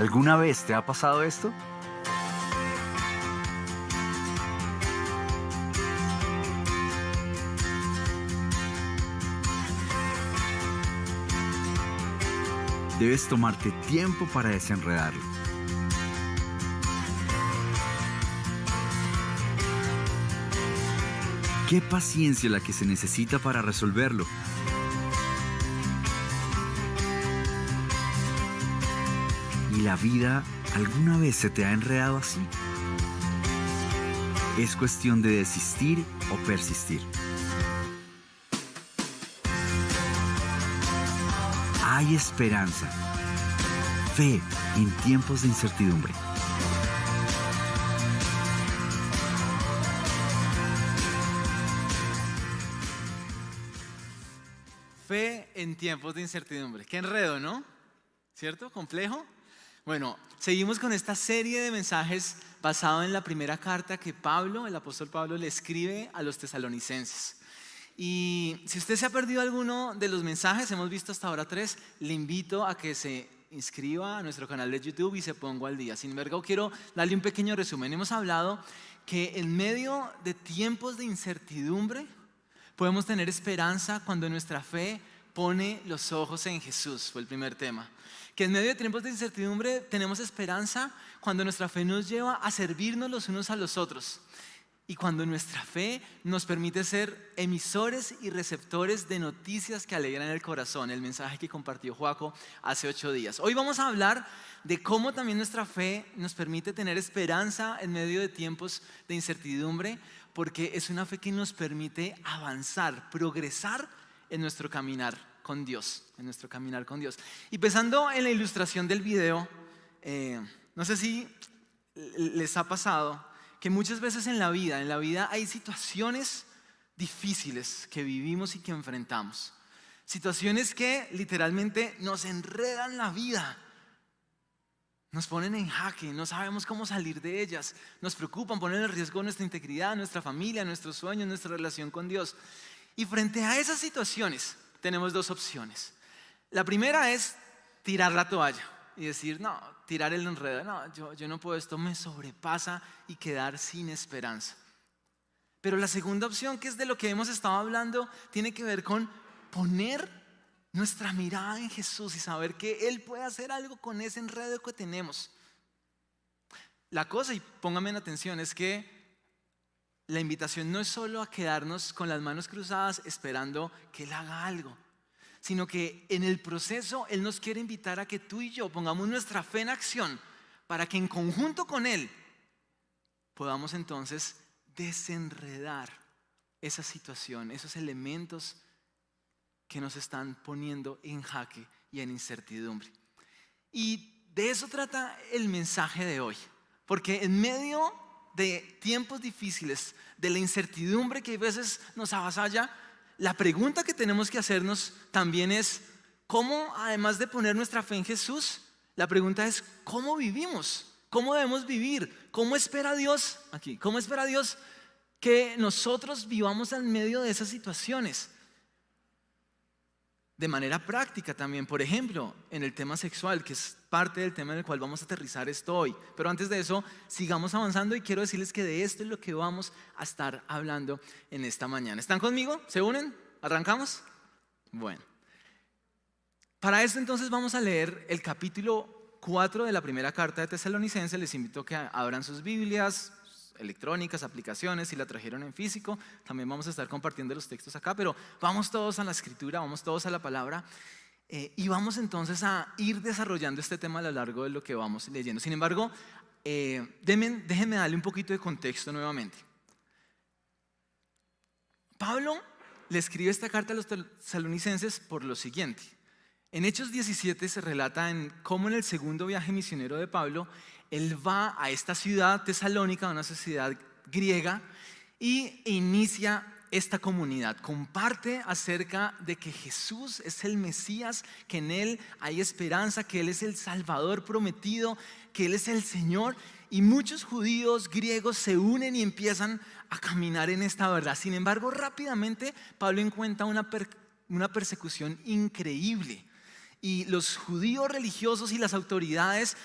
¿Alguna vez te ha pasado esto? Debes tomarte tiempo para desenredarlo. Qué paciencia la que se necesita para resolverlo. ¿Y la vida alguna vez se te ha enredado así? Es cuestión de desistir o persistir. Hay esperanza, fe en tiempos de incertidumbre. Fe en tiempos de incertidumbre. Qué enredo, ¿no? ¿Cierto? ¿Complejo? Bueno, seguimos con esta serie de mensajes basado en la primera carta que Pablo, el apóstol Pablo, le escribe a los tesalonicenses. Y si usted se ha perdido alguno de los mensajes, hemos visto hasta ahora 3, le invito a que se inscriba a nuestro canal de YouTube y se ponga al día. Sin embargo, quiero darle un pequeño resumen. Hemos hablado que en medio de tiempos de incertidumbre podemos tener esperanza cuando nuestra fe pone los ojos en Jesús, fue el primer tema. Que en medio de tiempos de incertidumbre tenemos esperanza cuando nuestra fe nos lleva a servirnos los unos a los otros. Y cuando nuestra fe nos permite ser emisores y receptores de noticias que alegran el corazón, el mensaje que compartió Joaco hace 8 días. Hoy vamos a hablar de cómo también nuestra fe nos permite tener esperanza en medio de tiempos de incertidumbre, porque es una fe que nos permite avanzar, progresar en nuestro caminar con Dios, Y pensando en la ilustración del video, no sé si les ha pasado que muchas veces en la vida hay situaciones difíciles que vivimos y que enfrentamos. Situaciones que literalmente nos enredan la vida, nos ponen en jaque, no sabemos cómo salir de ellas, nos preocupan, ponen en riesgo nuestra integridad, nuestra familia, nuestros sueños, nuestra relación con Dios. Y frente a esas situaciones tenemos 2 opciones. La primera es tirar la toalla y decir, no, tirar el enredo, no, yo no puedo, esto me sobrepasa y quedar sin esperanza. Pero la segunda opción, que es de lo que hemos estado hablando, tiene que ver con poner nuestra mirada en Jesús y saber que Él puede hacer algo con ese enredo que tenemos. La cosa, y pónganme en atención, es que la invitación no es solo a quedarnos con las manos cruzadas esperando que Él haga algo, sino que en el proceso Él nos quiere invitar a que tú y yo pongamos nuestra fe en acción para que en conjunto con Él podamos entonces desenredar esa situación, esos elementos que nos están poniendo en jaque y en incertidumbre. Y de eso trata el mensaje de hoy, porque en medio de tiempos difíciles, de la incertidumbre que a veces nos avasalla, la pregunta que tenemos que hacernos también es ¿cómo, además de poner nuestra fe en Jesús, la pregunta es ¿cómo vivimos? ¿Cómo debemos vivir? ¿Cómo espera Dios aquí? ¿Cómo espera Dios que nosotros vivamos en medio de esas situaciones? De manera práctica también, por ejemplo, en el tema sexual, que es parte del tema en el cual vamos a aterrizar esto hoy. Pero antes de eso, sigamos avanzando y quiero decirles que de esto es lo que vamos a estar hablando en esta mañana. ¿Están conmigo? ¿Se unen? ¿Arrancamos? Bueno. Para esto entonces vamos a leer el capítulo 4 de la primera carta de Tesalonicenses. Les invito a que abran sus Biblias electrónicas, aplicaciones, si la trajeron en físico, también vamos a estar compartiendo los textos acá, pero vamos todos a la escritura, vamos todos a la palabra y vamos entonces a ir desarrollando este tema a lo largo de lo que vamos leyendo. Sin embargo, déjenme darle un poquito de contexto nuevamente. Pablo le escribe esta carta a los tesalonicenses por lo siguiente. En Hechos 17 se relata en cómo en el segundo viaje misionero de Pablo, él va a esta ciudad tesalónica, una sociedad griega, y inicia esta comunidad. Comparte acerca de que Jesús es el Mesías, que en Él hay esperanza, que Él es el Salvador prometido, que Él es el Señor. Y muchos judíos griegos se unen y empiezan a caminar en esta verdad. Sin embargo, rápidamente Pablo encuentra una persecución increíble. y los judíos religiosos y las autoridades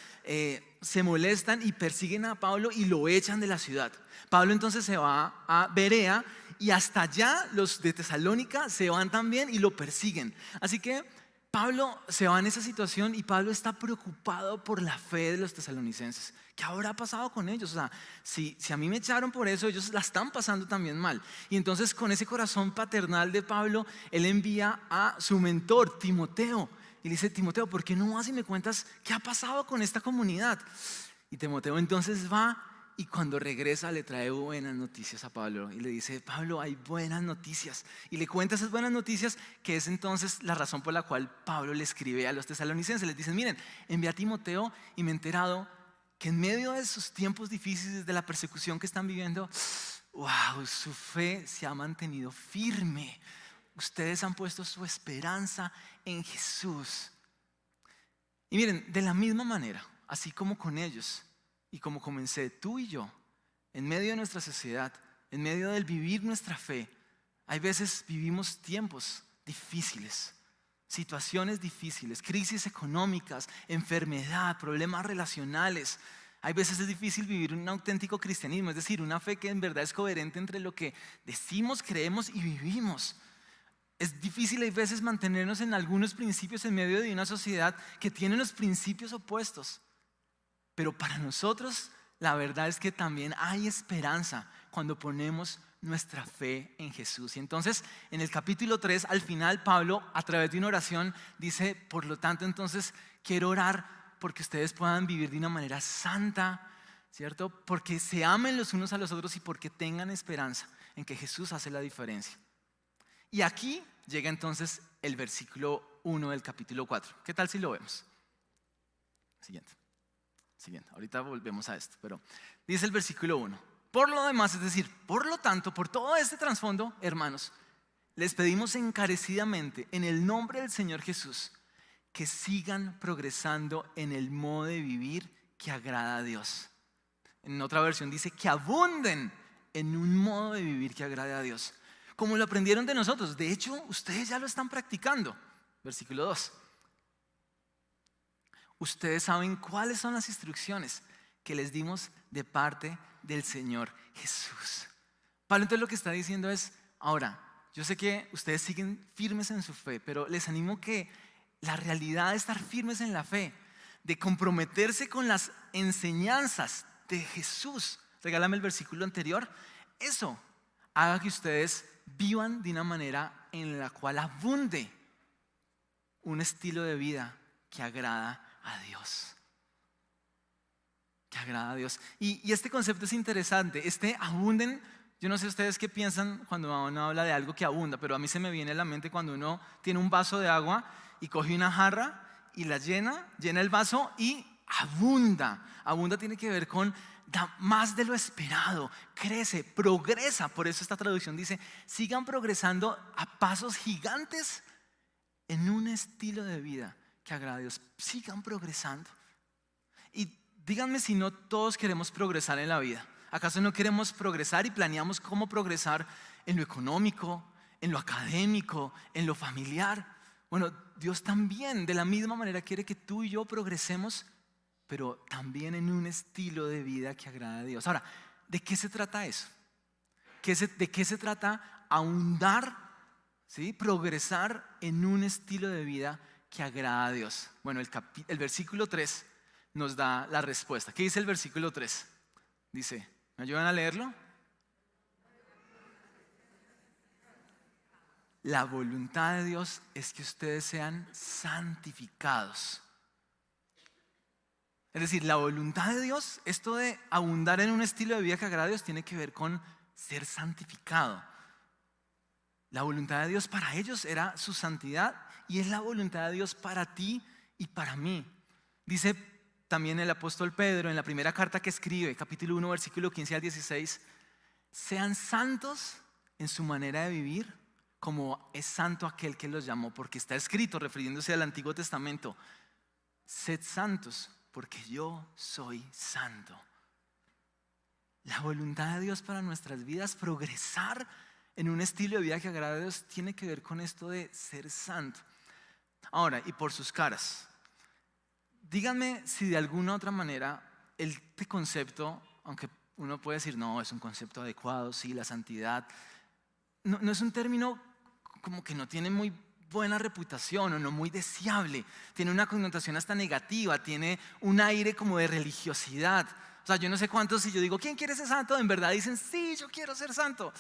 se molestan y persiguen a Pablo y lo echan de la ciudad. Pablo entonces se va a Berea y hasta allá los de Tesalónica se van también y lo persiguen. Así que Pablo se va en esa situación y Pablo está preocupado por la fe de los tesalonicenses. ¿Qué habrá pasado con ellos? O sea, si a mí me echaron por eso, ellos la están pasando también mal. Y entonces con ese corazón paternal de Pablo, él envía a su mentor, Timoteo. Y le dice, Timoteo, ¿por qué no vas y me cuentas qué ha pasado con esta comunidad? Y Timoteo entonces va y cuando regresa le trae buenas noticias a Pablo. Y le dice, Pablo, hay buenas noticias. Y le cuenta esas buenas noticias, que es entonces la razón por la cual Pablo le escribe a los tesalonicenses. Les dice, miren, envié a Timoteo y me he enterado que en medio de sus tiempos difíciles, de la persecución que están viviendo, wow, su fe se ha mantenido firme. Ustedes han puesto su esperanza en Jesús. Y miren, de la misma manera, así como con ellos y como comencé, tú y yo, en medio de nuestra sociedad, en medio del vivir nuestra fe, hay veces vivimos tiempos difíciles, situaciones difíciles, crisis económicas, enfermedad, problemas relacionales. Hay veces es difícil vivir un auténtico cristianismo, es decir, una fe que en verdad es coherente entre lo que decimos, creemos y vivimos. Es difícil hay veces mantenernos en algunos principios en medio de una sociedad que tiene los principios opuestos. Pero para nosotros la verdad es que también hay esperanza cuando ponemos nuestra fe en Jesús. Y entonces en el capítulo 3 al final Pablo a través de una oración dice, por lo tanto entonces quiero orar porque ustedes puedan vivir de una manera santa, ¿cierto? Porque se amen los unos a los otros y porque tengan esperanza en que Jesús hace la diferencia. Y aquí llega entonces el versículo 1 del capítulo 4. ¿Qué tal si lo vemos? Siguiente. Ahorita volvemos a esto, pero dice el versículo 1. Por lo demás, es decir, por lo tanto, por todo este trasfondo, hermanos, les pedimos encarecidamente en el nombre del Señor Jesús que sigan progresando en el modo de vivir que agrada a Dios. En otra versión dice que abunden en un modo de vivir que agrade a Dios, como lo aprendieron de nosotros. De hecho, ustedes ya lo están practicando. Versículo 2. Ustedes saben cuáles son las instrucciones que les dimos de parte del Señor Jesús. Pablo entonces lo que está diciendo es, ahora, yo sé que ustedes siguen firmes en su fe, pero les animo que la realidad de estar firmes en la fe, de comprometerse con las enseñanzas de Jesús, regálame el versículo anterior, eso haga que ustedes vivan de una manera en la cual abunde un estilo de vida que agrada a Dios. Que agrada a Dios. Y este concepto es interesante. Abunden, yo no sé ustedes qué piensan cuando uno habla de algo que abunda, pero a mí se me viene a la mente cuando uno tiene un vaso de agua y coge una jarra y la llena el vaso y abunda. Abunda tiene que ver con da más de lo esperado, crece, progresa. Por eso esta traducción dice, sigan progresando a pasos gigantes en un estilo de vida que agrada a Dios. Sigan progresando. Y díganme si no todos queremos progresar en la vida. ¿Acaso no queremos progresar y planeamos cómo progresar en lo económico, en lo académico, en lo familiar? Bueno, Dios también de la misma manera quiere que tú y yo progresemos, pero también en un estilo de vida que agrada a Dios. Ahora, ¿de qué se trata eso? ¿De qué se trata ahondar, ¿sí? Progresar en un estilo de vida que agrada a Dios? Bueno, el versículo 3 nos da la respuesta. ¿Qué dice el versículo 3? Dice, ¿me ayudan a leerlo? La voluntad de Dios es que ustedes sean santificados. Es decir, la voluntad de Dios, esto de abundar en un estilo de vida que agrada a Dios, tiene que ver con ser santificado. La voluntad de Dios para ellos era su santidad y es la voluntad de Dios para ti y para mí. Dice también el apóstol Pedro en la primera carta que escribe, capítulo 1, versículo 15 al 16, sean santos en su manera de vivir como es santo aquel que los llamó, porque está escrito, refiriéndose al Antiguo Testamento, sed santos porque yo soy santo. La voluntad de Dios para nuestras vidas, progresar en un estilo de vida que agrada a Dios, tiene que ver con esto de ser santo. Ahora, y por sus caras. Díganme si de alguna otra manera este concepto, aunque uno puede decir, no, es un concepto adecuado, sí, la santidad, no es un término como que no tiene muy buena reputación o no muy deseable, tiene una connotación hasta negativa, tiene un aire como de religiosidad. O sea, yo no sé cuántos, si yo digo, ¿quién quiere ser santo? En verdad dicen, sí, yo quiero ser santo.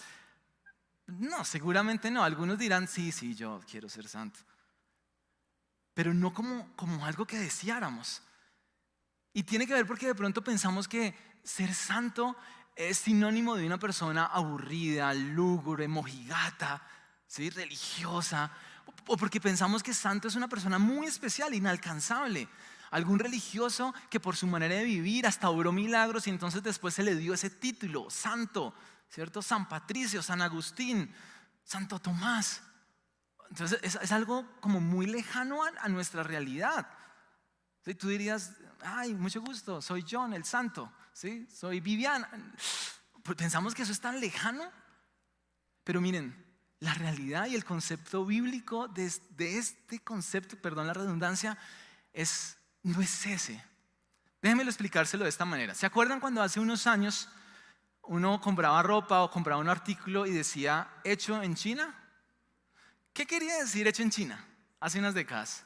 No, seguramente no. Algunos dirán, sí, yo quiero ser santo. Pero no como algo que deseáramos. Y tiene que ver porque de pronto pensamos que ser santo es sinónimo de una persona aburrida, lúgubre, mojigata, ¿sí? Religiosa. O porque pensamos que santo es una persona muy especial, inalcanzable. Algún religioso que por su manera de vivir hasta obró milagros y entonces después se le dio ese título, santo, ¿cierto? San Patricio, San Agustín, Santo Tomás. Entonces es algo como muy lejano a nuestra realidad. ¿Sí? Tú dirías, ay, mucho gusto, soy John el santo, ¿sí? Soy Viviana. Pues pensamos que eso es tan lejano. Pero miren, la realidad y el concepto bíblico de este concepto, perdón la redundancia, no es ese. Déjenmelo explicárselo de esta manera. ¿Se acuerdan cuando hace unos años uno compraba ropa o compraba un artículo y decía hecho en China? ¿Qué quería decir hecho en China hace unas décadas?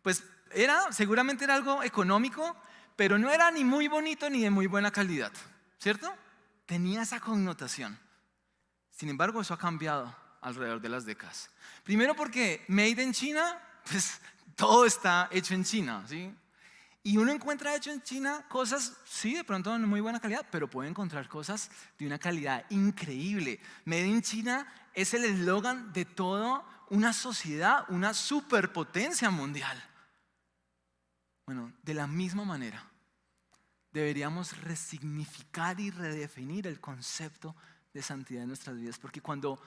Pues seguramente era algo económico, pero no era ni muy bonito ni de muy buena calidad, ¿cierto? Tenía esa connotación. Sin embargo, eso ha cambiado alrededor de las décadas. Primero porque made in China, pues todo está hecho en China, ¿sí? Y uno encuentra hecho en China cosas, sí, de pronto de muy buena calidad, pero puede encontrar cosas de una calidad increíble. Made in China es el eslogan de toda una sociedad, una superpotencia mundial. Bueno, de la misma manera, deberíamos resignificar y redefinir el concepto de santidad en nuestras vidas, porque cuando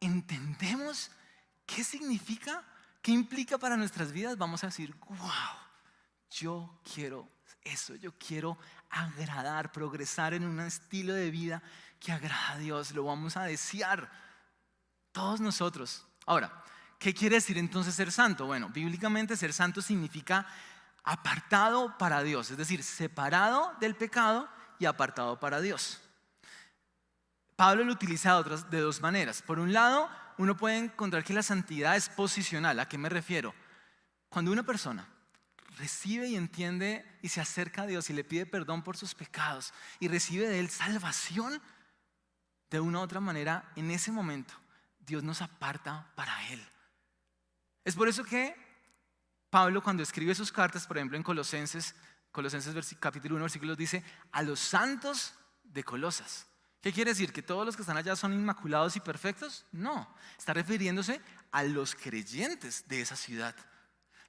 entendemos qué significa, qué implica para nuestras vidas, vamos a decir, wow, yo quiero eso, yo quiero agradar, progresar en un estilo de vida que agrada a Dios, lo vamos a desear todos nosotros. Ahora, ¿qué quiere decir entonces ser santo? Bueno, bíblicamente ser santo significa apartado para Dios, es decir, separado del pecado y apartado para Dios. Pablo lo utiliza de dos maneras. Por un lado, uno puede encontrar que la santidad es posicional. ¿A qué me refiero? Cuando una persona recibe y entiende y se acerca a Dios y le pide perdón por sus pecados y recibe de Él salvación, de una u otra manera, en ese momento, Dios nos aparta para Él. Es por eso que Pablo, cuando escribe sus cartas, por ejemplo en Colosenses capítulo 1, versículos, dice a los santos de Colosas. ¿Qué quiere decir? ¿Que todos los que están allá son inmaculados y perfectos? No, está refiriéndose a los creyentes de esa ciudad.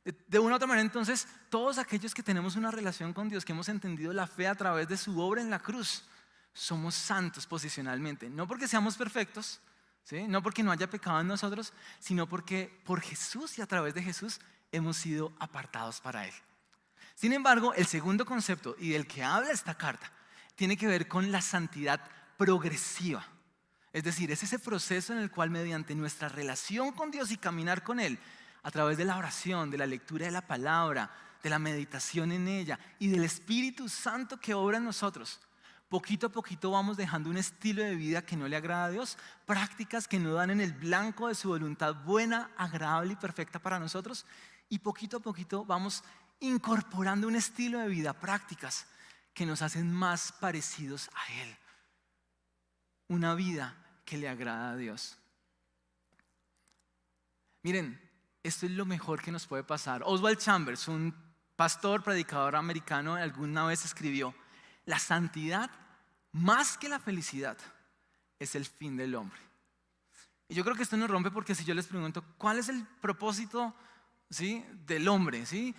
De una u otra manera, entonces, todos aquellos que tenemos una relación con Dios, que hemos entendido la fe a través de su obra en la cruz, somos santos posicionalmente. No porque seamos perfectos, ¿sí? No porque no haya pecado en nosotros, sino porque por Jesús y a través de Jesús hemos sido apartados para Él. Sin embargo, el segundo concepto y del que habla esta carta tiene que ver con la santidad progresiva. Es decir, es ese proceso en el cual mediante nuestra relación con Dios y caminar con Él, a través de la oración, de la lectura de la palabra, de la meditación en ella y del Espíritu Santo que obra en nosotros, poquito a poquito vamos dejando un estilo de vida que no le agrada a Dios, prácticas que no dan en el blanco de su voluntad buena, agradable y perfecta para nosotros, y poquito a poquito vamos incorporando un estilo de vida, prácticas que nos hacen más parecidos a Él. Una vida que le agrada a Dios. Miren, esto es lo mejor que nos puede pasar. Oswald Chambers, un pastor, predicador americano, alguna vez escribió: la santidad, más que la felicidad, es el fin del hombre. Y yo creo que esto nos rompe porque si yo les pregunto, ¿cuál es el propósito, ¿sí?, del hombre? ¿Sí?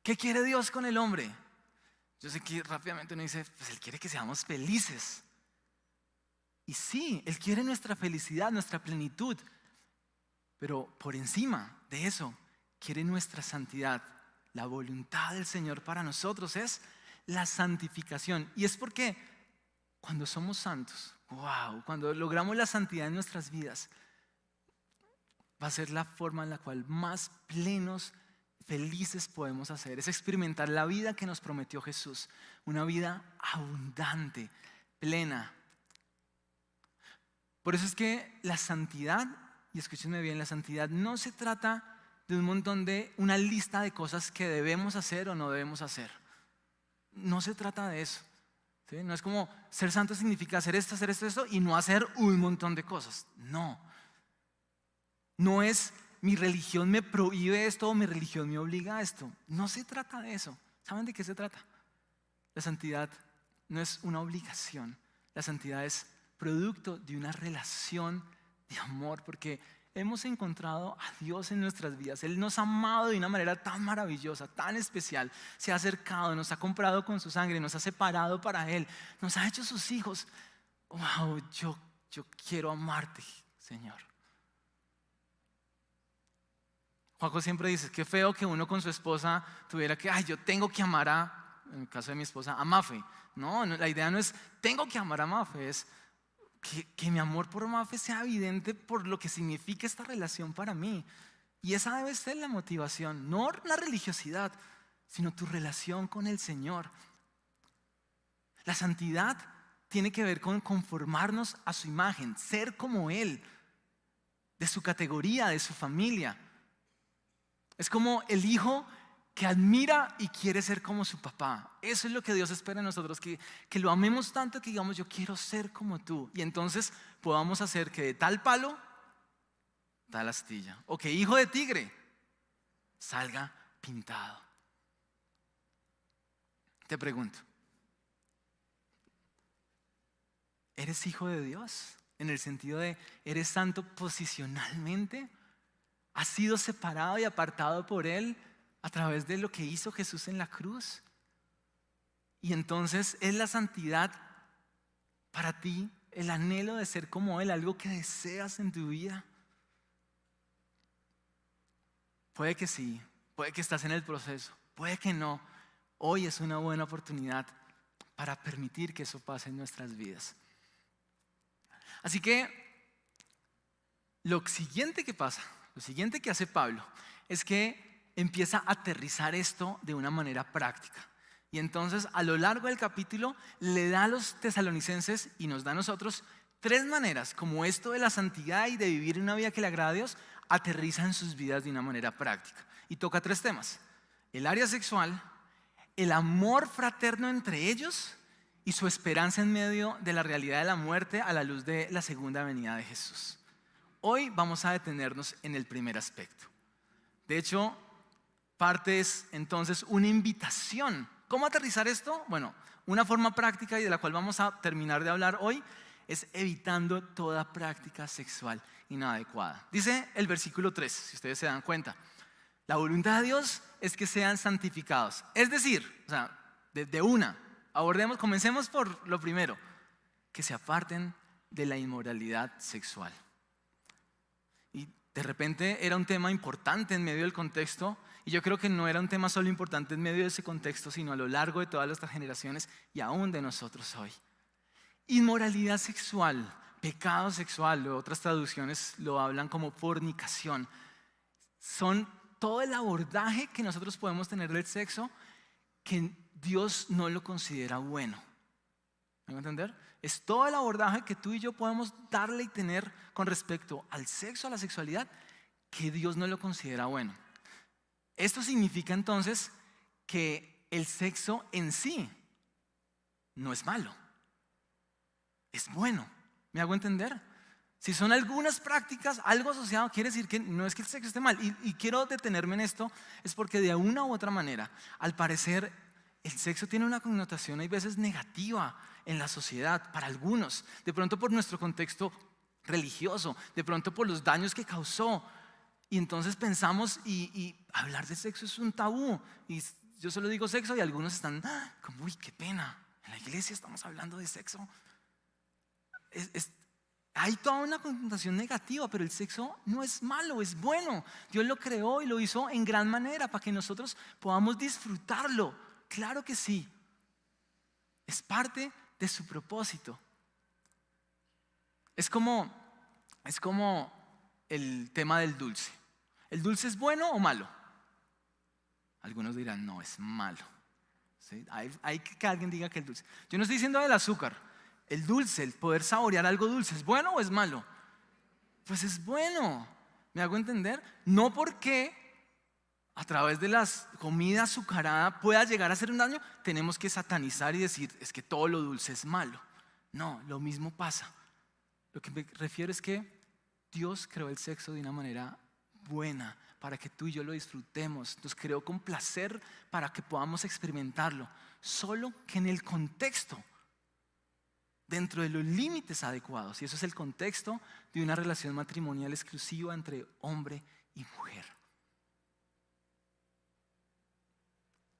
¿Qué quiere Dios con el hombre? Yo sé que rápidamente uno dice, pues Él quiere que seamos felices. Y sí, Él quiere nuestra felicidad, nuestra plenitud. Pero por encima de eso, quiere nuestra santidad. La voluntad del Señor para nosotros es la santificación. Y es porque cuando somos santos, wow, cuando logramos la santidad en nuestras vidas, va a ser la forma en la cual más plenos, felices podemos hacer. Es experimentar la vida que nos prometió Jesús. Una vida abundante, plena. Por eso es que la santidad, y escúchenme bien, la santidad no se trata de una lista de cosas que debemos hacer o no debemos hacer. No se trata de eso. ¿Sí? No es como ser santo significa hacer esto y no hacer un montón de cosas. No. No es mi religión me prohíbe esto o mi religión me obliga a esto. No se trata de eso. ¿Saben de qué se trata? La santidad no es una obligación. La santidad es producto de una relación de amor, porque hemos encontrado a Dios en nuestras vidas. Él nos ha amado de una manera tan maravillosa, tan especial. Se ha acercado, nos ha comprado con su sangre, nos ha separado para Él, nos ha hecho sus hijos. Wow, yo quiero amarte, Señor. Juanjo siempre dice, qué feo que uno con su esposa tuviera que, yo tengo que amar en el caso de mi esposa, a Mafe. No, la idea no es, tengo que amar a Mafe, es que mi amor por Mafe sea evidente por lo que significa esta relación para mí. Y esa debe ser la motivación, no la religiosidad, sino tu relación con el Señor. La santidad tiene que ver con conformarnos a su imagen, ser como Él, de su categoría, de su familia. Es como el hijo que admira y quiere ser como su papá. Eso es lo que Dios espera de nosotros, que lo amemos tanto que digamos, yo quiero ser como tú. Y entonces podamos hacer que de tal palo, tal astilla. O que hijo de tigre salga pintado. Te pregunto, ¿eres hijo de Dios? En el sentido de, ¿eres santo posicionalmente? ¿Has sido separado y apartado por Él a través de lo que hizo Jesús en la cruz? Y entonces es la santidad para ti, el anhelo de ser como Él, algo que deseas en tu vida. Puede que sí, puede que estás en el proceso, puede que no. Hoy es una buena oportunidad para permitir que eso pase en nuestras vidas. Así que lo siguiente que pasa, lo siguiente que hace Pablo es que empieza a aterrizar esto de una manera práctica. Y entonces a lo largo del capítulo le da a los tesalonicenses y nos da a nosotros 3 maneras como esto de la santidad y de vivir una vida que le agrada a Dios aterriza en sus vidas de una manera práctica. Y toca 3 temas: el área sexual, el amor fraterno entre ellos y su esperanza en medio de la realidad de la muerte a la luz de la segunda venida de Jesús. Hoy vamos a detenernos en el primer aspecto. De hecho, parte es entonces una invitación. ¿Cómo aterrizar esto? Bueno, una forma práctica y de la cual vamos a terminar de hablar hoy es evitando toda práctica sexual inadecuada. Dice el versículo 3, si ustedes se dan cuenta, la voluntad de Dios es que sean santificados. Es decir, comencemos por lo primero, que se aparten de la inmoralidad sexual. Y de repente era un tema importante en medio del contexto, y yo creo que no era un tema solo importante en medio de ese contexto, sino a lo largo de todas nuestras generaciones y aún de nosotros hoy. Inmoralidad sexual, pecado sexual, o otras traducciones lo hablan como fornicación. Son todo el abordaje que nosotros podemos tener del sexo que Dios no lo considera bueno. ¿Me van a entender? Es todo el abordaje que tú y yo podemos darle y tener con respecto al sexo, a la sexualidad, que Dios no lo considera bueno. Esto significa entonces que el sexo en sí no es malo, es bueno. ¿Me hago entender? Si son algunas prácticas, algo asociado, quiere decir que no es que el sexo esté mal. Y quiero detenerme en esto, es porque de una u otra manera, al parecer, el sexo tiene una connotación hay veces negativa en la sociedad para algunos. De pronto por nuestro contexto religioso, de pronto por los daños que causó. Y entonces pensamos y hablar de sexo es un tabú. Y yo solo digo sexo y algunos están como, uy, qué pena, en la iglesia estamos hablando de sexo. Hay toda una connotación negativa, pero el sexo no es malo, es bueno. Dios lo creó y lo hizo en gran manera para que nosotros podamos disfrutarlo. Claro que sí. Es parte de su propósito. Es como el tema del dulce. ¿El dulce es bueno o malo? Algunos dirán, no, es malo. ¿Sí? Hay que alguien diga que el dulce. Yo no estoy diciendo del azúcar. El dulce, el poder saborear algo dulce, ¿es bueno o es malo? Pues es bueno. ¿Me hago entender? No porque a través de la comida azucarada pueda llegar a hacer un daño, tenemos que satanizar y decir, es que todo lo dulce es malo. No, lo mismo pasa. Lo que me refiero es que Dios creó el sexo de una manera buena para que tú y yo lo disfrutemos. Nos creó con placer para que podamos experimentarlo. Solo que en el contexto, dentro de los límites adecuados. Y eso es el contexto de una relación matrimonial exclusiva entre hombre y mujer.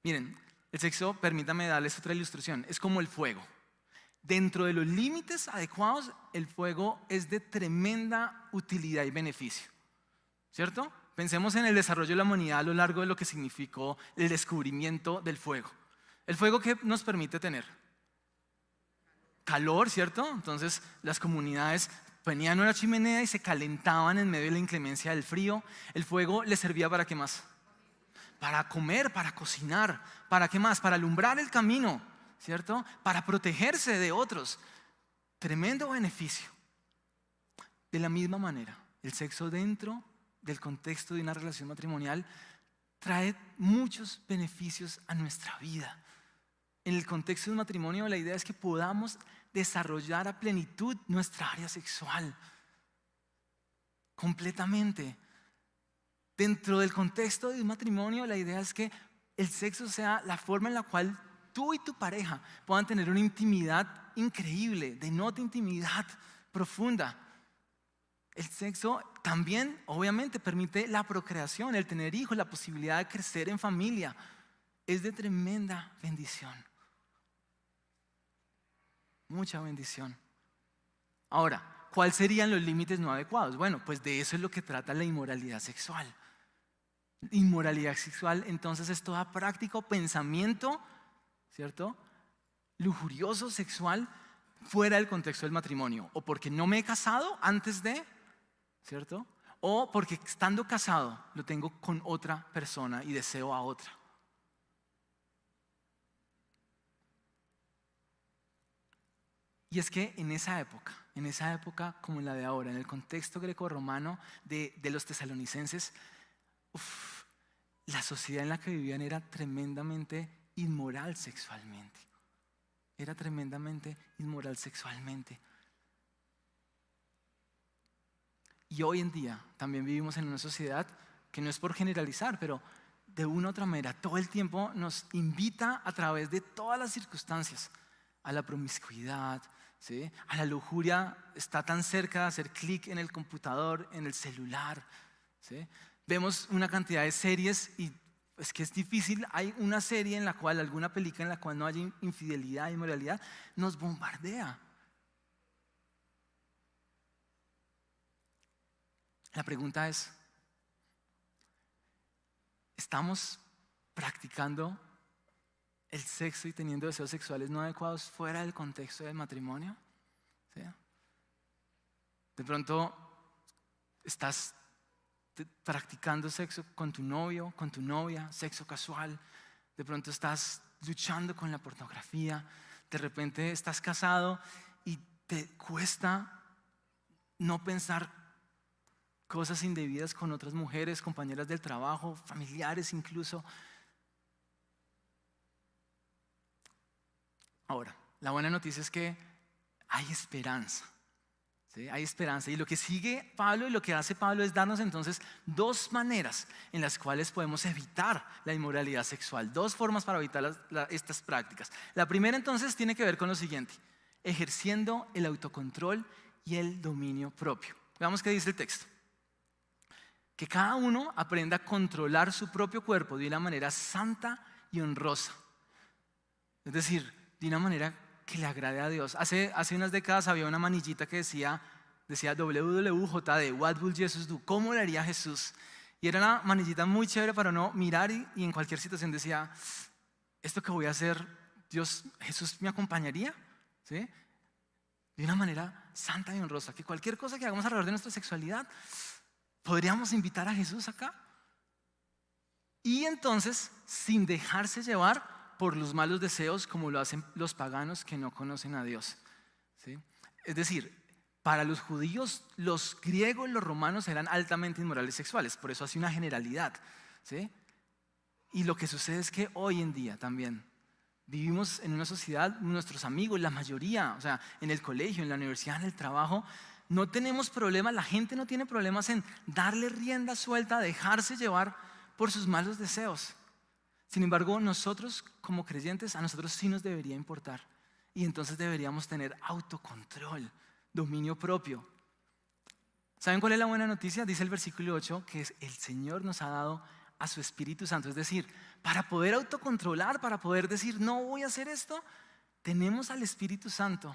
Miren, el sexo, permítame darles otra ilustración, es como el fuego. Dentro de los límites adecuados, el fuego es de tremenda utilidad y beneficio, ¿cierto? Pensemos en el desarrollo de la humanidad a lo largo de lo que significó el descubrimiento del fuego. ¿El fuego qué nos permite tener? Calor, ¿cierto? Entonces las comunidades ponían una chimenea y se calentaban en medio de la inclemencia del frío. El fuego les servía ¿para qué más? Para comer, para cocinar. ¿Para qué más? Para alumbrar el camino, ¿cierto? Para protegerse de otros. Tremendo beneficio. De la misma manera, el sexo dentro del contexto de una relación matrimonial trae muchos beneficios a nuestra vida. En el contexto de un matrimonio, la idea es que podamos desarrollar a plenitud nuestra área sexual. Completamente. Dentro del contexto de un matrimonio, la idea es que el sexo sea la forma en la cual tú y tu pareja puedan tener una intimidad increíble, denota intimidad profunda. El sexo también, obviamente, permite la procreación, el tener hijos, la posibilidad de crecer en familia. Es de tremenda bendición. Mucha bendición. Ahora, ¿cuáles serían los límites no adecuados? Bueno, pues de eso es lo que trata la inmoralidad sexual. Inmoralidad sexual, entonces, es toda práctica o pensamiento, ¿cierto? Lujurioso sexual fuera del contexto del matrimonio. O porque no me he casado antes de, ¿cierto? O porque estando casado lo tengo con otra persona y deseo a otra. Y es que en esa época como en la de ahora, en el contexto grecorromano de los tesalonicenses, la sociedad en la que vivían era tremendamente inmoral sexualmente. Era tremendamente inmoral sexualmente. Y hoy en día también vivimos en una sociedad que no es por generalizar, pero de una u otra manera todo el tiempo nos invita a través de todas las circunstancias a la promiscuidad, ¿sí? A la lujuria. Está tan cerca de hacer clic en el computador, en el celular, ¿sí? Vemos una cantidad de series y es que es difícil. Hay una serie en la cual, alguna película en la cual no haya infidelidad, inmoralidad, nos bombardea. La pregunta es, ¿estamos practicando el sexo y teniendo deseos sexuales no adecuados fuera del contexto del matrimonio? ¿Sí? De pronto estás practicando sexo con tu novio, con tu novia, sexo casual. De pronto estás luchando con la pornografía. De repente estás casado y te cuesta no pensar cosas indebidas con otras mujeres, compañeras del trabajo, familiares incluso. Ahora, la buena noticia es que hay esperanza. ¿Sí? Hay esperanza. Y lo que sigue Pablo y lo que hace Pablo es darnos entonces dos maneras en las cuales podemos evitar la inmoralidad sexual. Dos formas para evitar estas prácticas. La primera entonces tiene que ver con lo siguiente: ejerciendo el autocontrol y el dominio propio. Veamos qué dice el texto. Que cada uno aprenda a controlar su propio cuerpo de una manera santa y honrosa. Es decir, de una manera que le agrade a Dios. Hace unas décadas había una manillita que decía WWJD, What would Jesus do? ¿Cómo le haría Jesús? Y era una manillita muy chévere para uno mirar y en cualquier situación decía, esto que voy a hacer, Jesús me acompañaría, ¿sí? De una manera santa y honrosa. Que cualquier cosa que hagamos alrededor de nuestra sexualidad ¿Podríamos invitar a Jesús acá? Y entonces, sin dejarse llevar por los malos deseos como lo hacen los paganos que no conocen a Dios, ¿sí? Es decir, para los judíos, los griegos, los romanos eran altamente inmorales sexuales, por eso hace una generalidad, ¿sí? Y lo que sucede es que hoy en día también vivimos en una sociedad, nuestros amigos, la mayoría, o sea, en el colegio, en la universidad, en el trabajo, no tenemos problemas, la gente no tiene problemas en darle rienda suelta, dejarse llevar por sus malos deseos. Sin embargo, nosotros como creyentes, a nosotros sí nos debería importar. Y entonces deberíamos tener autocontrol, dominio propio. ¿Saben cuál es la buena noticia? Dice el versículo 8 que el Señor nos ha dado a su Espíritu Santo. Es decir, para poder autocontrolar, para poder decir no voy a hacer esto, tenemos al Espíritu Santo,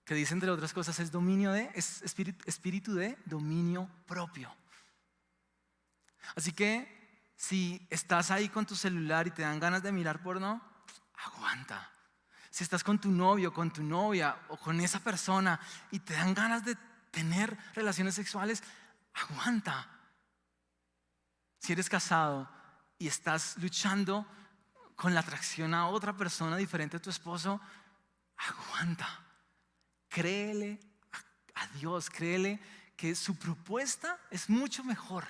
que dice entre otras cosas es espíritu de dominio propio. Así que si estás ahí con tu celular y te dan ganas de mirar porno, aguanta. Si estás con tu novio, con tu novia o con esa persona y te dan ganas de tener relaciones sexuales, aguanta. Si eres casado y estás luchando con la atracción a otra persona diferente a tu esposo, aguanta. Créele a Dios, créele que su propuesta es mucho mejor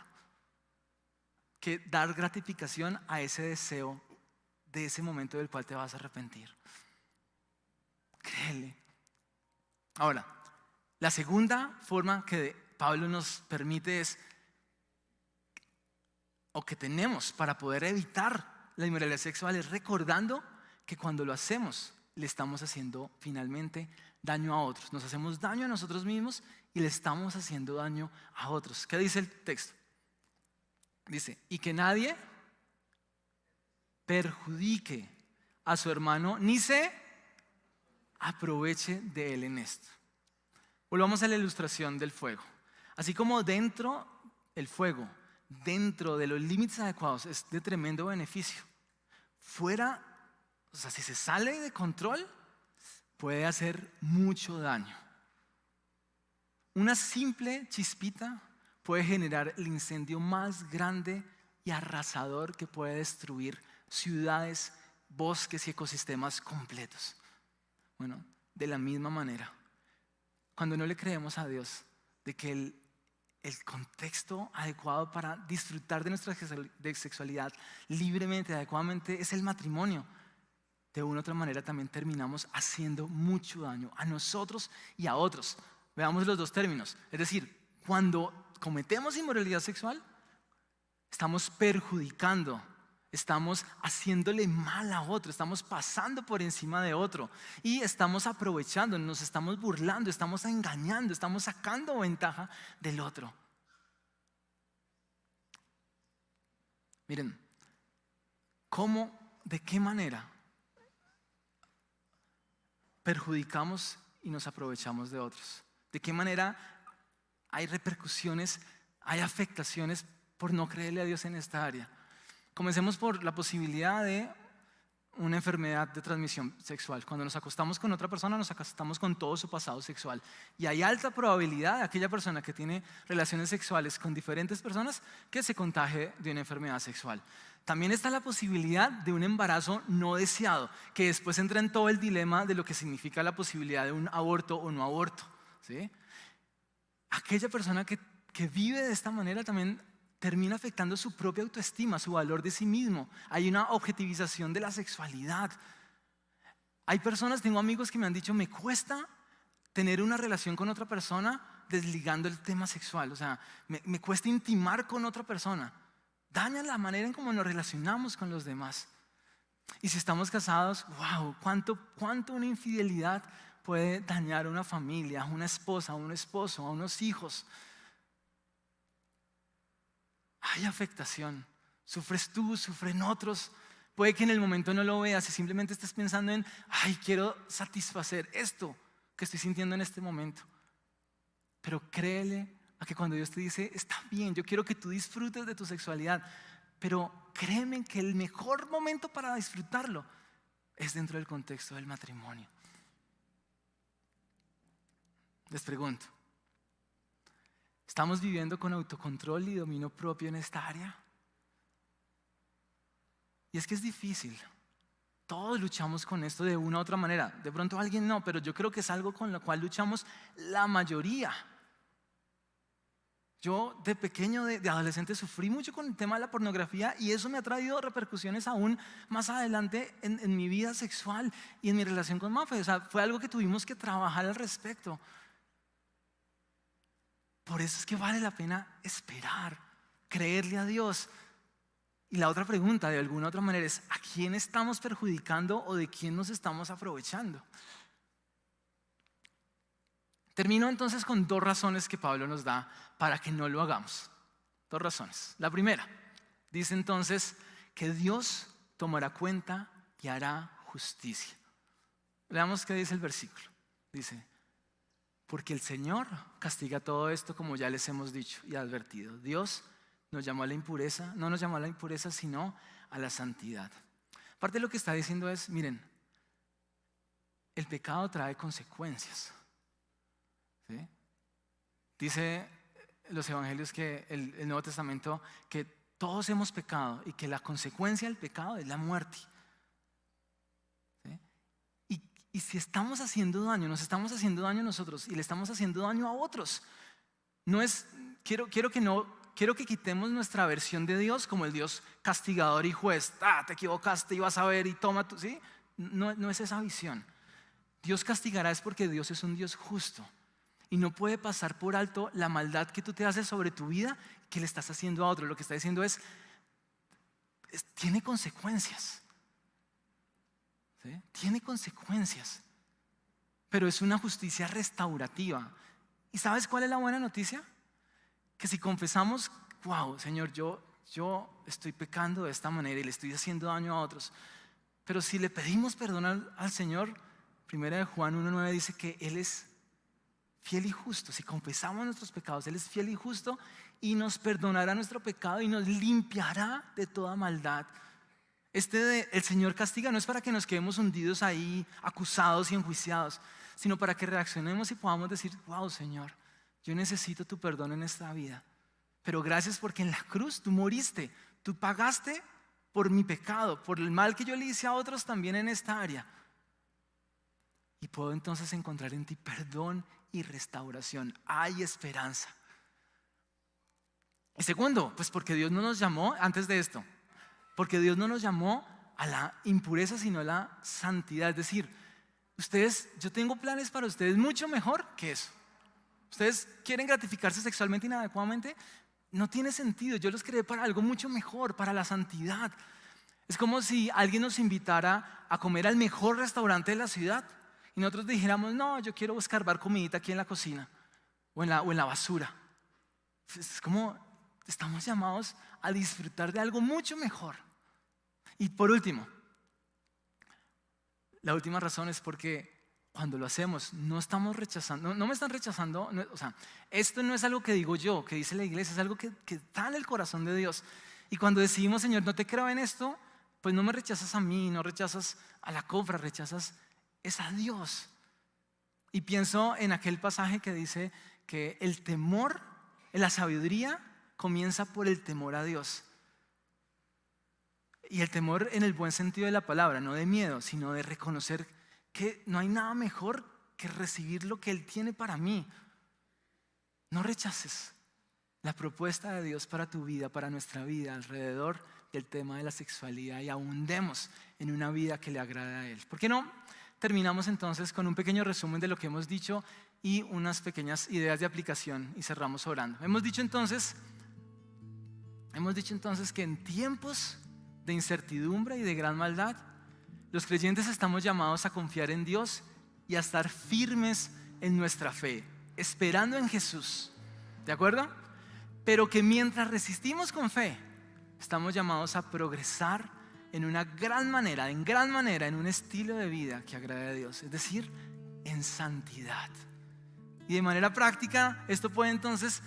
que dar gratificación a ese deseo de ese momento del cual te vas a arrepentir. Créele. Ahora, la segunda forma que Pablo nos permite es, o que tenemos para poder evitar la inmoralidad sexual, es recordando que cuando lo hacemos le estamos haciendo finalmente daño a otros. Nos hacemos daño a nosotros mismos y le estamos haciendo daño a otros. ¿Qué dice el texto? Dice, y que nadie perjudique a su hermano ni se aproveche de él en esto. Volvamos a la ilustración del fuego. Así como dentro el fuego, dentro de los límites adecuados, es de tremendo beneficio. Fuera, o sea, si se sale de control, puede hacer mucho daño. Una simple chispita puede generar el incendio más grande y arrasador que puede destruir ciudades, bosques y ecosistemas completos. Bueno, de la misma manera, cuando no le creemos a Dios de que el contexto adecuado para disfrutar de nuestra sexualidad libremente, adecuadamente, es el matrimonio, de una u otra manera también terminamos haciendo mucho daño a nosotros y a otros. Veamos los dos términos. Es decir, cuando cometemos inmoralidad sexual, estamos perjudicando, estamos haciéndole mal a otro, estamos pasando por encima de otro y estamos aprovechando, nos estamos burlando, estamos engañando, estamos sacando ventaja del otro. Miren, ¿de qué manera perjudicamos y nos aprovechamos de otros? ¿De qué manera hay repercusiones, hay afectaciones por no creerle a Dios en esta área? Comencemos por la posibilidad de una enfermedad de transmisión sexual. Cuando nos acostamos con otra persona, nos acostamos con todo su pasado sexual. Y hay alta probabilidad de aquella persona que tiene relaciones sexuales con diferentes personas que se contagie de una enfermedad sexual. También está la posibilidad de un embarazo no deseado, que después entra en todo el dilema de lo que significa la posibilidad de un aborto o no aborto, ¿sí? Aquella persona que vive de esta manera también termina afectando su propia autoestima, su valor de sí mismo. Hay una objetivización de la sexualidad. Hay personas, tengo amigos que me han dicho, me cuesta tener una relación con otra persona desligando el tema sexual. O sea, me cuesta intimar con otra persona. Daña la manera en cómo nos relacionamos con los demás. Y si estamos casados, wow, cuánto una infidelidad puede dañar a una familia, a una esposa, a un esposo, a unos hijos. Hay afectación. Sufres tú, sufren otros. Puede que en el momento no lo veas y simplemente estés pensando en, quiero satisfacer esto que estoy sintiendo en este momento. Pero créele a que cuando Dios te dice, está bien, yo quiero que tú disfrutes de tu sexualidad, pero créeme que el mejor momento para disfrutarlo es dentro del contexto del matrimonio. Les pregunto, ¿Estamos viviendo con autocontrol y dominio propio en esta área? Y es que es difícil. Todos luchamos con esto de una u otra manera. De pronto alguien no, pero yo creo que es algo con lo cual luchamos la mayoría. Yo de pequeño, de adolescente, sufrí mucho con el tema de la pornografía y eso me ha traído repercusiones aún más adelante en mi vida sexual y en mi relación con Mafe. O sea, fue algo que tuvimos que trabajar al respecto. Por eso es que vale la pena esperar, creerle a Dios. Y la otra pregunta, de alguna otra manera, es ¿a quién estamos perjudicando o de quién nos estamos aprovechando? Termino entonces con 2 razones que Pablo nos da para que no lo hagamos. 2 razones. La primera, dice entonces que Dios tomará cuenta y hará justicia. Veamos qué dice el versículo. Dice, porque el Señor castiga todo esto como ya les hemos dicho y advertido. Dios nos llamó a la impureza, no nos llamó a la impureza sino a la santidad. Parte de lo que está diciendo es, miren, el pecado trae consecuencias. ¿Sí? Dice los evangelios que el Nuevo Testamento que todos hemos pecado y que la consecuencia del pecado es la muerte. ¿Sí? Y si estamos haciendo daño, nos estamos haciendo daño a nosotros y le estamos haciendo daño a otros. No es, quiero que quitemos nuestra versión de Dios como el Dios castigador y juez. Te equivocaste y vas a ver y toma tú. ¿Sí? No es esa visión. Dios castigará es porque Dios es un Dios justo. Y no puede pasar por alto la maldad que tú te haces sobre tu vida que le estás haciendo a otro. Lo que está diciendo tiene consecuencias. ¿Sí? Tiene consecuencias. Pero es una justicia restaurativa. ¿Y sabes cuál es la buena noticia? Que si confesamos, wow, Señor, yo estoy pecando de esta manera y le estoy haciendo daño a otros. Pero si le pedimos perdón al Señor, 1 Juan 1:9 dice que Él es fiel y justo. Si confesamos nuestros pecados, Él es fiel y justo y nos perdonará nuestro pecado y nos limpiará de toda maldad. El Señor castiga no es para que nos quedemos hundidos ahí, acusados y enjuiciados, sino para que reaccionemos y podamos decir, wow, Señor, yo necesito tu perdón en esta vida. Pero gracias porque en la cruz tú moriste, tú pagaste por mi pecado, por el mal que yo le hice a otros también en esta área. Y puedo entonces encontrar en ti perdón y restauración. Hay esperanza. Y segundo, pues porque Dios no nos llamó, antes de esto, porque Dios no nos llamó a la impureza sino a la santidad. Es decir, yo tengo planes para ustedes mucho mejor que eso. Ustedes quieren gratificarse sexualmente inadecuadamente, no tiene sentido. Yo los creé para algo mucho mejor, para la santidad. Es como si alguien nos invitara a comer al mejor restaurante de la ciudad y nosotros dijéramos, no, yo quiero escarbar comidita aquí en la cocina o en la basura. Es como estamos llamados a disfrutar de algo mucho mejor. Y por último, la última razón es porque cuando lo hacemos no estamos rechazando, no me están rechazando, o sea, esto no es algo que digo yo, que dice la iglesia, es algo que está en el corazón de Dios. Y cuando decimos, Señor, no te creo en esto, pues no me rechazas a mí, no rechazas a la cofra, rechazas es a Dios. Y pienso en aquel pasaje que dice que el temor, la sabiduría comienza por el temor a Dios. Y el temor en el buen sentido de la palabra, no de miedo, sino de reconocer que no hay nada mejor que recibir lo que Él tiene para mí. No rechaces la propuesta de Dios para tu vida, para nuestra vida, alrededor del tema de la sexualidad y abundemos en una vida que le agrade a Él. ¿Por qué no? Terminamos entonces con un pequeño resumen de lo que hemos dicho y unas pequeñas ideas de aplicación y cerramos orando. Hemos dicho entonces que en tiempos de incertidumbre y de gran maldad, los creyentes estamos llamados a confiar en Dios y a estar firmes en nuestra fe, esperando en Jesús. ¿De acuerdo? Pero que mientras resistimos con fe, estamos llamados a progresar en gran manera, en un estilo de vida que agrade a Dios, es decir, en santidad. Y de manera práctica, esto puede entonces,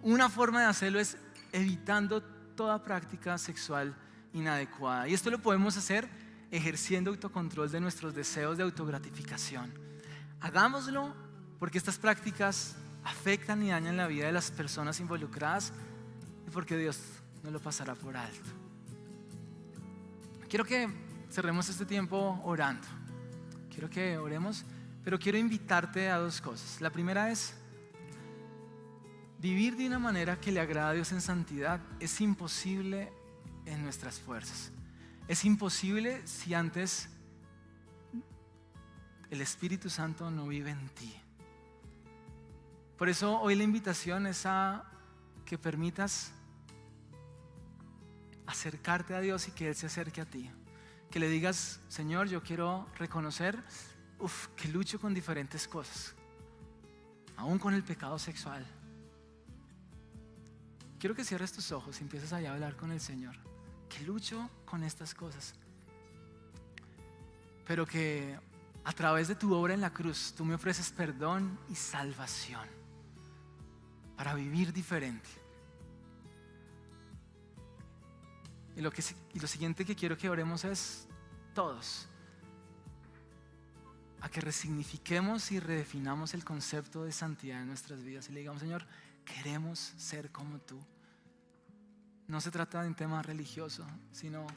una forma de hacerlo es evitando toda práctica sexual inadecuada. Y esto lo podemos hacer ejerciendo autocontrol de nuestros deseos de autogratificación. Hagámoslo porque estas prácticas afectan y dañan la vida de las personas involucradas y porque Dios no lo pasará por alto. Quiero que cerremos este tiempo orando. Quiero que oremos, pero quiero invitarte a dos cosas. La primera es vivir de una manera que le agrada a Dios en santidad. Es imposible en nuestras fuerzas. Es imposible si antes el Espíritu Santo no vive en ti. Por eso hoy la invitación es a que permitas acercarte a Dios y que Él se acerque a ti. Que le digas: Señor, yo quiero reconocer que lucho con diferentes cosas, aún con el pecado sexual. Quiero que cierres tus ojos y empieces allá a hablar con el Señor. Que lucho con estas cosas, pero que a través de tu obra en la cruz tú me ofreces perdón y salvación para vivir diferente. Y lo siguiente que quiero que oremos es todos a que resignifiquemos y redefinamos el concepto de santidad en nuestras vidas y le digamos: Señor, queremos ser como tú. No se trata de un tema religioso, sino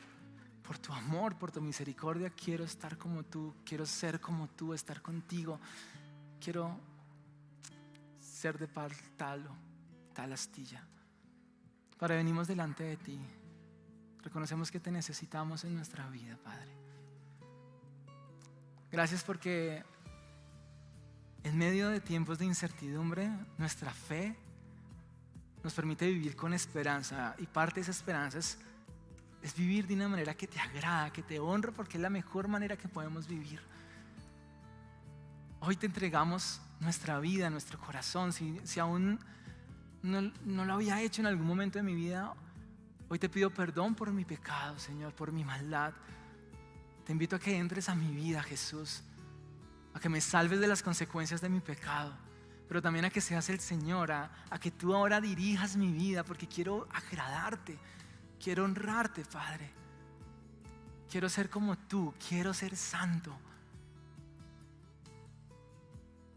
por tu amor, por tu misericordia. Quiero estar como tú, quiero ser como tú, estar contigo. Quiero ser de tal astilla. Padre, venimos delante de ti. Reconocemos que te necesitamos en nuestra vida, Padre. Gracias porque en medio de tiempos de incertidumbre, nuestra fe nos permite vivir con esperanza. Y parte de esa esperanza es vivir de una manera que te agrada, que te honra, porque es la mejor manera que podemos vivir. Hoy te entregamos nuestra vida, nuestro corazón. Si aún no lo había hecho en algún momento de mi vida, hoy te pido perdón por mi pecado, Señor, por mi maldad. Te invito a que entres a mi vida, Jesús, a que me salves de las consecuencias de mi pecado, pero también a que seas el Señor, a que tú ahora dirijas mi vida, porque quiero agradarte, quiero honrarte, Padre. Quiero ser como tú, quiero ser santo.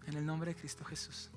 En el nombre de Cristo Jesús.